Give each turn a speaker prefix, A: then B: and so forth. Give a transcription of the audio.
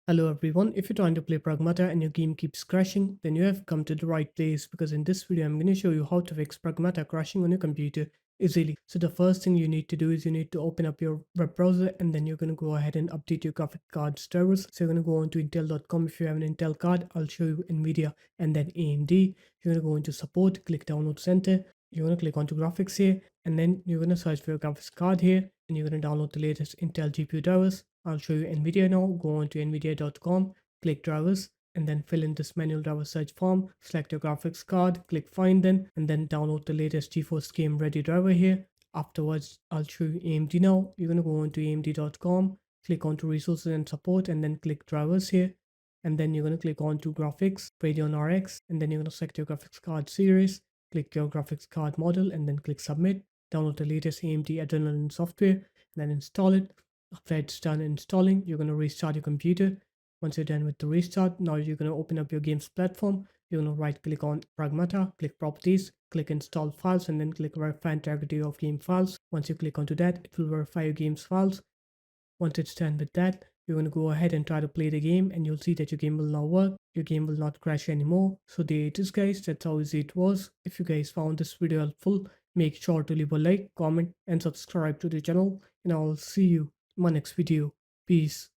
A: Hello everyone, if you're trying to play Pragmata and your game keeps crashing, then you have come to the right place because in this video I'm going to show you how to fix Pragmata crashing on your computer easily. So the first thing you need to do is you need to open up your web browser and then you're going to go ahead and update your graphic card's drivers. So you're going to go on to intel.com. If you have an Intel card, I'll show you Nvidia and then AMD. You're going to go into support, click download center. You're going to click onto graphics here and then you're going to search for your graphics card here and you're going to download the latest Intel GPU drivers. I'll show you NVIDIA now. Go on to nvidia.com, click drivers, and then fill in this manual driver search form. Select your graphics card, click find then, and then download the latest GeForce Game Ready driver here. Afterwards, I'll show you AMD now. You're going to go on to amd.com, click onto resources and support, and then click drivers here. And then you're going to click on to graphics, Radeon RX, and then you're going to select your graphics card series, click your graphics card model, and then click submit. Download the latest AMD Adrenaline software, and then install it. After it's done installing, you're going to restart your computer. Once you're done with the restart, now you're going to open up your games platform. You're going to right click on Pragmata, click properties, click install files, and then click verify integrity of game files. Once you click onto that, it will verify your game's files. Once it's done with that, you're going to go ahead and try to play the game and you'll see that your game will now work. Your game will not crash anymore. So there it is guys, that's how easy it was. If you guys found this video helpful, make sure to leave a like, comment and subscribe to the channel and I'll see you in my next video. Peace.